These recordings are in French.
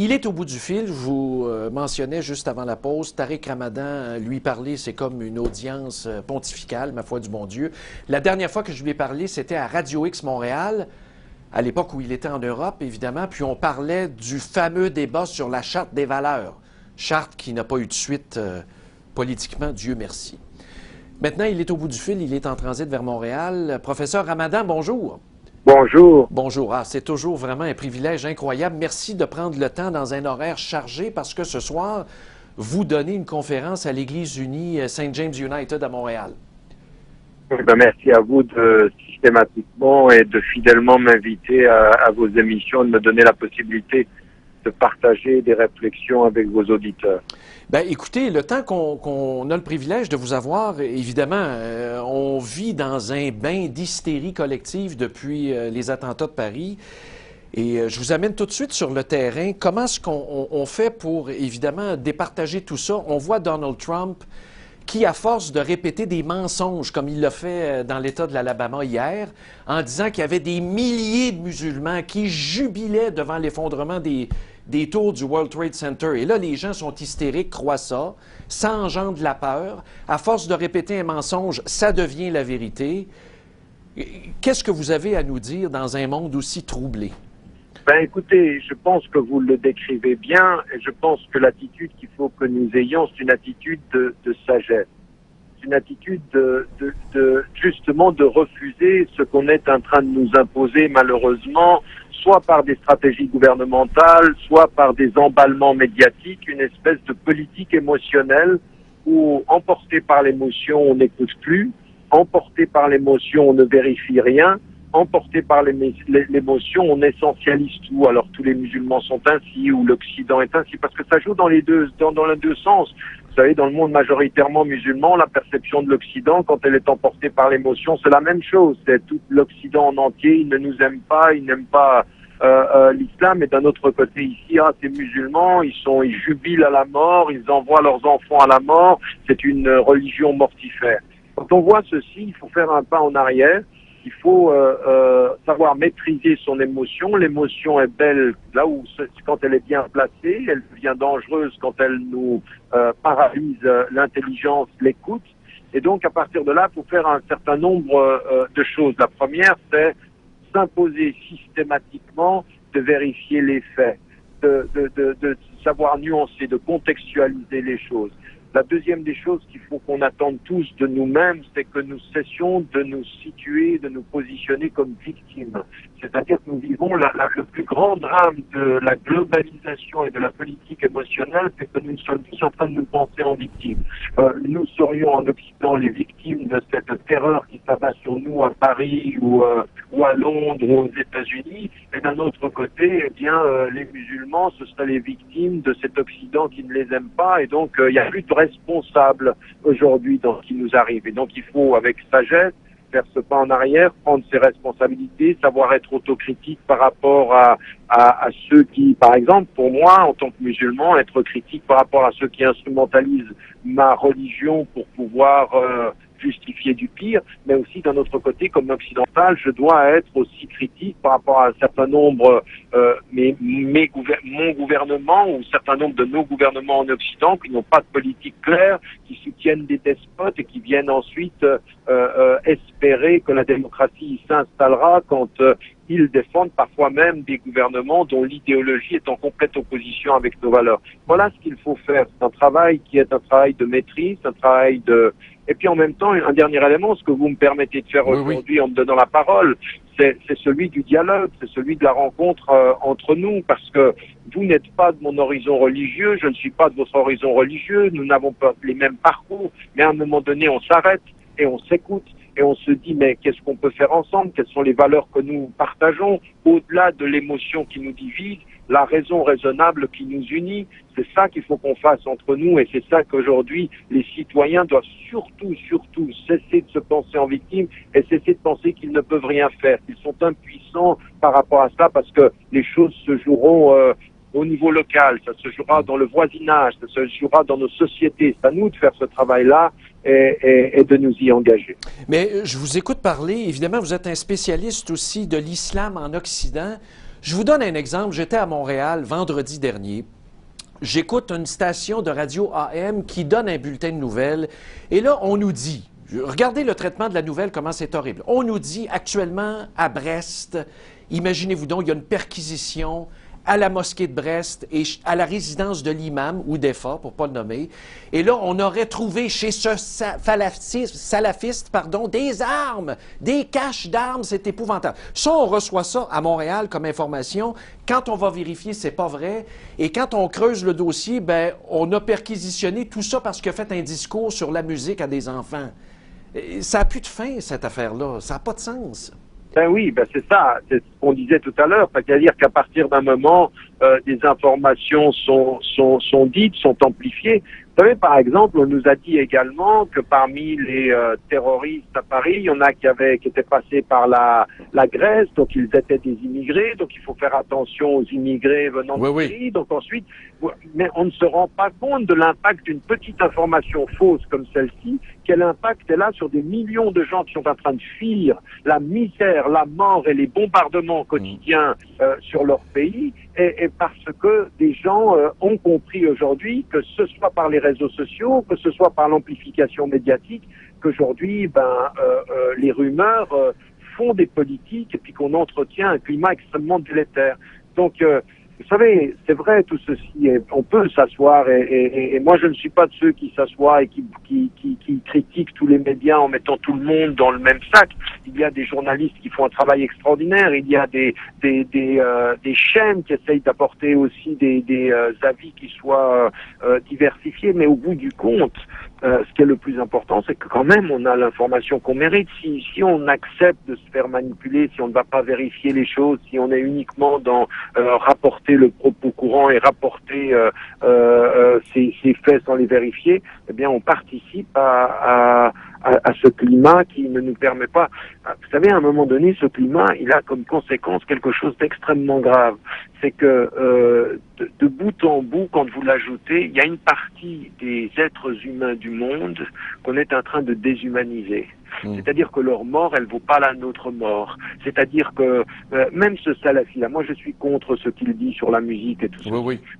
Il est au bout du fil. Je vous mentionnais juste avant la pause, Tariq Ramadan, lui parler, c'est comme une audience pontificale, ma foi du bon Dieu. La dernière fois que je lui ai parlé, c'était à Radio X Montréal, à l'époque où il était en Europe, évidemment, puis on parlait du fameux débat sur la Charte des valeurs. Charte qui n'a pas eu de suite politiquement, Dieu merci. Maintenant, il est au bout du fil, il est en transit vers Montréal. Professeur Ramadan, bonjour. Bonjour. Bonjour. Ah, c'est toujours vraiment un privilège incroyable. Merci de prendre le temps dans un horaire chargé parce que ce soir, vous donnez une conférence à l'Église unie St. James United à Montréal. Merci à vous de systématiquement et de fidèlement m'inviter à vos émissions, de me donner la possibilité de partager des réflexions avec vos auditeurs. Bien, écoutez, le temps qu'on a le privilège de vous avoir, évidemment, on vit dans un bain d'hystérie collective depuis les attentats de Paris. Et je vous amène tout de suite sur le terrain. Comment est-ce qu'on fait pour, évidemment, départager tout ça? On voit Donald Trump qui, à force de répéter des mensonges, comme il l'a fait dans l'État de l'Alabama hier, en disant qu'il y avait des milliers de musulmans qui jubilaient devant l'effondrement des tours du World Trade Center. Et là, les gens sont hystériques, croient ça, ça engendre la peur. À force de répéter un mensonge, ça devient la vérité. Qu'est-ce que vous avez à nous dire dans un monde aussi troublé? Ben écoutez, je pense que vous le décrivez bien et je pense que l'attitude qu'il faut que nous ayons, c'est une attitude de sagesse. C'est une attitude justement de refuser ce qu'on est en train de nous imposer malheureusement, soit par des stratégies gouvernementales, soit par des emballements médiatiques, une espèce de politique émotionnelle où, emporté par l'émotion, on n'écoute plus, emporté par l'émotion, on ne vérifie rien, emporté par l'émotion, on essentialise tout. Alors tous les musulmans sont ainsi ou l'Occident est ainsi, parce que ça joue dans les deux sens. Vous savez, dans le monde majoritairement musulman, la perception de l'Occident, quand elle est emportée par l'émotion, c'est la même chose. C'est tout l'Occident en entier, il ne nous aime pas, il n'aime pas l'islam. Et d'un autre côté ici, ces musulmans, ils jubilent à la mort, ils envoient leurs enfants à la mort. C'est une religion mortifère. Quand on voit ceci, il faut faire un pas en arrière. Il faut savoir maîtriser son émotion. L'émotion est belle là où, quand elle est bien placée, elle devient dangereuse quand elle nous paralyse l'intelligence, l'écoute. Et donc, à partir de là, il faut faire un certain nombre de choses. La première, c'est s'imposer systématiquement de vérifier les faits, de savoir nuancer, de contextualiser les choses. La deuxième des choses qu'il faut qu'on attende tous de nous-mêmes, c'est que nous cessions de nous situer, de nous positionner comme victimes. C'est-à-dire que nous vivons le plus grand drame de la globalisation et de la politique émotionnelle, c'est que nous sommes tous en train de nous penser en victimes. Nous serions en Occident les victimes de cette terreur qui s'abat sur nous à Paris ou à Londres ou aux États-Unis. Et d'un autre côté, eh bien, les musulmans, ce seraient les victimes de cet Occident qui ne les aime pas. Et donc, il n'y a plus de responsables aujourd'hui dans ce qui nous arrive. Et donc, il faut, avec sagesse, faire ce pas en arrière, prendre ses responsabilités, savoir être autocritique par rapport à ceux qui, par exemple, pour moi, en tant que musulman, être critique par rapport à ceux qui instrumentalisent ma religion pour pouvoir justifier du pire, mais aussi d'un autre côté, comme occidental, je dois être aussi critique par rapport à un certain nombre, mon gouvernement ou un certain nombre de nos gouvernements en Occident qui n'ont pas de politique claire, qui soutiennent des despotes et qui viennent ensuite espérer que la démocratie s'installera quand ils défendent parfois même des gouvernements dont l'idéologie est en complète opposition avec nos valeurs. Voilà ce qu'il faut faire. C'est un travail qui est un travail de maîtrise, un travail de... Et puis en même temps, un dernier élément, ce que vous me permettez de faire aujourd'hui en me donnant la parole, c'est celui du dialogue, c'est celui de la rencontre entre nous, parce que vous n'êtes pas de mon horizon religieux, je ne suis pas de votre horizon religieux, nous n'avons pas les mêmes parcours, mais à un moment donné, on s'arrête et on s'écoute. Et on se dit, mais qu'est-ce qu'on peut faire ensemble? Quelles sont les valeurs que nous partageons? Au-delà de l'émotion qui nous divise, la raison raisonnable qui nous unit, c'est ça qu'il faut qu'on fasse entre nous et c'est ça qu'aujourd'hui, les citoyens doivent surtout cesser de se penser en victime et cesser de penser qu'ils ne peuvent rien faire, qu'ils sont impuissants par rapport à ça parce que les choses se joueront au niveau local, ça se jouera dans le voisinage, ça se jouera dans nos sociétés. C'est à nous de faire ce travail-là et de nous y engager. Mais je vous écoute parler. Évidemment, vous êtes un spécialiste aussi de l'islam en Occident. Je vous donne un exemple. J'étais à Montréal vendredi dernier. J'écoute une station de radio AM qui donne un bulletin de nouvelles. Et là, on nous dit, regardez le traitement de la nouvelle, comment c'est horrible. On nous dit actuellement à Brest, imaginez-vous donc, il y a une perquisition à la mosquée de Brest et à la résidence de l'imam, ou d'Efa, pour ne pas le nommer. Et là, on aurait trouvé chez ce salafiste, des armes, des caches d'armes, c'est épouvantable. Ça, on reçoit ça à Montréal comme information. Quand on va vérifier, c'est pas vrai. Et quand on creuse le dossier, ben, on a perquisitionné tout ça parce qu'il a fait un discours sur la musique à des enfants. Ça n'a plus de fin, cette affaire-là. Ça n'a pas de sens. Ben oui, ben c'est ça, c'est ce qu'on disait tout à l'heure, c'est-à-dire qu'à partir d'un moment, des informations sont dites, sont amplifiées. Vous savez, par exemple, on nous a dit également que parmi les terroristes à Paris, il y en a qui étaient passés par la Grèce, donc ils étaient des immigrés, donc il faut faire attention aux immigrés venant de pays. Donc ensuite, mais on ne se rend pas compte de l'impact d'une petite information fausse comme celle-ci. Quel impact elle a sur des millions de gens qui sont en train de fuir la misère, la mort et les bombardements quotidiens sur leur pays, et parce que des gens ont compris aujourd'hui, que ce soit par les réseaux sociaux, que ce soit par l'amplification médiatique, qu'aujourd'hui, les rumeurs font des politiques et puis qu'on entretient un climat extrêmement délétère. Donc, vous savez, c'est vrai tout ceci, et on peut s'asseoir, et moi je ne suis pas de ceux qui s'assoient et qui critiquent tous les médias en mettant tout le monde dans le même sac. Il y a des journalistes qui font un travail extraordinaire, il y a des chaînes qui essayent d'apporter aussi des avis qui soient diversifiés, mais au bout du compte, ce qui est le plus important, c'est que quand même on a l'information qu'on mérite. Si on accepte de se faire manipuler, si on ne va pas vérifier les choses, si on est uniquement dans rapporter le propos courant et rapporter ces faits sans les vérifier, eh bien on participe à ce climat qui ne nous permet pas. Vous savez, à un moment donné, ce climat, il a comme conséquence quelque chose d'extrêmement grave. C'est que de bout en bout, quand vous l'ajoutez, il y a une partie des êtres humains du monde qu'on est en train de déshumaniser. C'est-à-dire que leur mort, elle vaut pas la nôtre mort. C'est-à-dire que même ce salafi-là, moi je suis contre ce qu'il dit sur la musique et tout ça.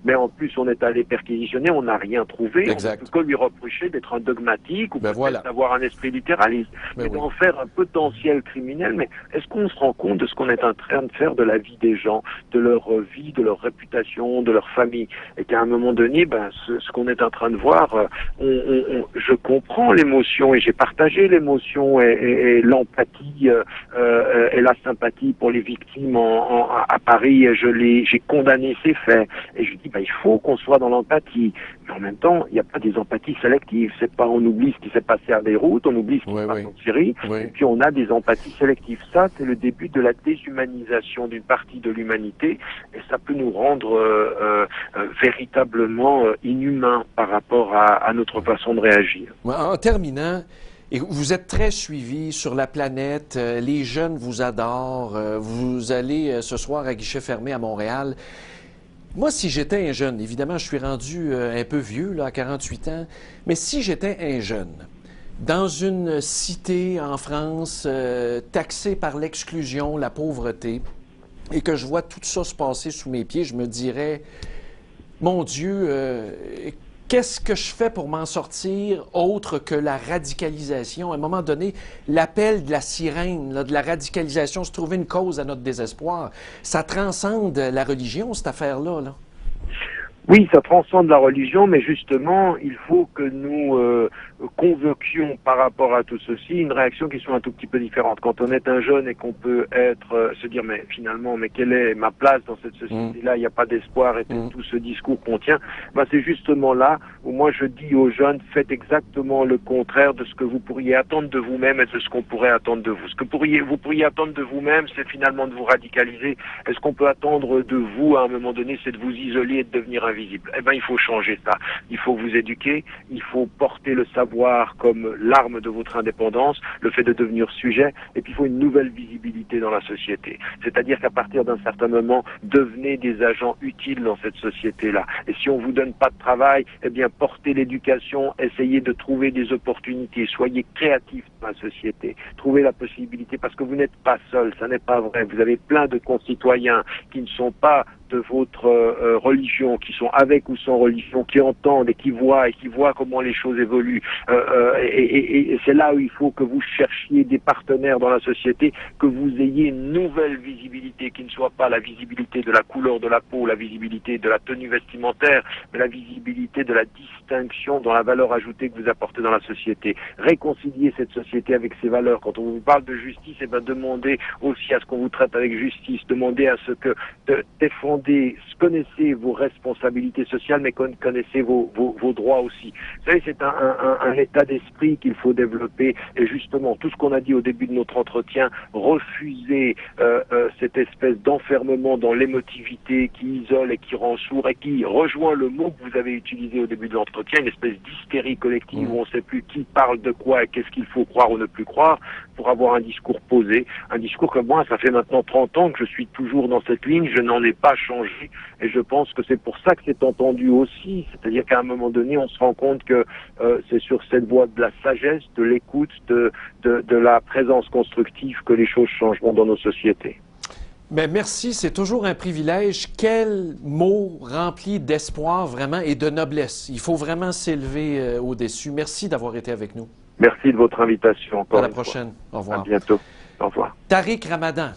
Mais en plus, on est allé perquisitionner, on n'a rien trouvé. Exact. On peut que lui reprocher d'être un dogmatique ou peut-être d'avoir un esprit littéraliste. Mais d'en faire un potentiel criminel. Mais est-ce qu'on se rend compte de ce qu'on est en train de faire de la vie des gens, de leur vie, de leur réputation, de leur famille? Et qu'à un moment donné, ce qu'on est en train de voir, je comprends l'émotion et j'ai partagé l'émotion et l'empathie et la sympathie pour les victimes à Paris. J'ai condamné ces faits et je dis il faut qu'on soit dans l'empathie, mais en même temps il n'y a pas des empathies sélectives. C'est pas on oublie ce qui s'est passé à Beyrouth, on oublie ce qui se passe en Syrie, et puis on a des empathies sélectives. Ça, c'est le début de la déshumanisation d'une partie de l'humanité, et ça peut nous rendre véritablement inhumains par rapport à notre façon de réagir. En terminant, et vous êtes très suivi sur la planète, les jeunes vous adorent, vous allez ce soir à guichet fermé à Montréal. Moi, si j'étais un jeune, évidemment, je suis rendu un peu vieux, là, à 48 ans, mais si j'étais un jeune, dans une cité en France, taxée par l'exclusion, la pauvreté, et que je vois tout ça se passer sous mes pieds, je me dirais, mon Dieu, qu'est-ce que je fais pour m'en sortir autre que la radicalisation? À un moment donné, l'appel de la sirène, là, de la radicalisation, se trouver une cause à notre désespoir, ça transcende la religion, cette affaire-là, là. Oui, ça transcende la religion, mais justement, il faut que nous convoquions par rapport à tout ceci une réaction qui soit un tout petit peu différente. Quand on est un jeune et qu'on peut se dire, mais finalement, mais quelle est ma place dans cette société-là? Il n'y a pas d'espoir et tout ce discours qu'on tient. C'est justement là où moi je dis aux jeunes, faites exactement le contraire de ce que vous pourriez attendre de vous-même et de ce qu'on pourrait attendre de vous. Ce que vous pourriez attendre de vous-même, c'est finalement de vous radicaliser. Et ce qu'on peut attendre de vous à un moment donné, c'est de vous isoler et de devenir invisible. Il faut changer ça. Il faut vous éduquer, il faut porter le savoir savoir comme l'arme de votre indépendance, le fait de devenir sujet, et puis il faut une nouvelle visibilité dans la société. C'est-à-dire qu'à partir d'un certain moment, devenez des agents utiles dans cette société-là. Et si on vous donne pas de travail, eh bien, portez l'éducation, essayez de trouver des opportunités, soyez créatifs dans la société, trouvez la possibilité, parce que vous n'êtes pas seul, ça n'est pas vrai. Vous avez plein de concitoyens qui ne sont pas de votre religion, qui sont avec ou sans religion, qui entendent et qui voient comment les choses évoluent. Et c'est là où il faut que vous cherchiez des partenaires dans la société, que vous ayez une nouvelle visibilité, qui ne soit pas la visibilité de la couleur de la peau, la visibilité de la tenue vestimentaire, mais la visibilité de la distinction dans la valeur ajoutée que vous apportez dans la société. Réconcilier cette société avec ses valeurs. Quand on vous parle de justice, eh bien, demandez aussi à ce qu'on vous traite avec justice, demandez à ce que connaissez vos responsabilités sociales, mais connaissez vos droits aussi. Vous savez, c'est un état d'esprit qu'il faut développer, et justement, tout ce qu'on a dit au début de notre entretien, refuser cette espèce d'enfermement dans l'émotivité qui isole et qui rend sourd, et qui rejoint le mot que vous avez utilisé au début de l'entretien, une espèce d'hystérie collective où on ne sait plus qui parle de quoi et qu'est-ce qu'il faut croire ou ne plus croire, pour avoir un discours posé, un discours que moi, ça fait maintenant 30 ans que je suis toujours dans cette ligne, je n'en ai pas changé, et je pense que c'est pour ça que c'est entendu aussi, c'est-à-dire qu'à un moment donné, on se rend compte que c'est sur cette voie de la sagesse, de l'écoute, de la présence constructive que les choses changeront dans nos sociétés. Mais merci, c'est toujours un privilège. Quel mot rempli d'espoir vraiment et de noblesse. Il faut vraiment s'élever au-dessus. Merci d'avoir été avec nous. Merci de votre invitation encore. À la prochaine. Au revoir. À bientôt. Au revoir. Tariq Ramadan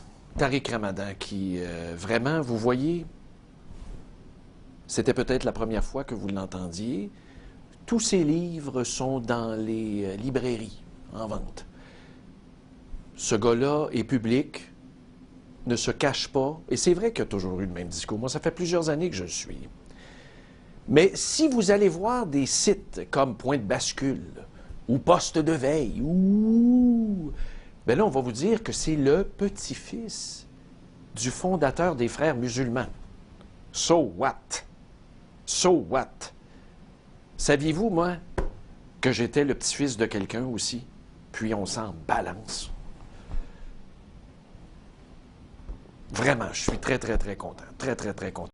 qui vraiment, vous voyez, c'était peut-être la première fois que vous l'entendiez. Tous ces livres sont dans les librairies en vente. Ce gars-là est public, ne se cache pas, et c'est vrai qu'il a toujours eu le même discours. Moi, ça fait plusieurs années que je le suis. Mais si vous allez voir des sites comme Point de bascule ou Poste de veille, bien là, on va vous dire que c'est le petit-fils du fondateur des Frères musulmans. So what? So what? Saviez-vous, moi, que j'étais le petit-fils de quelqu'un aussi? Puis on s'en balance. Vraiment, je suis très, très, très content. Très, très, très content.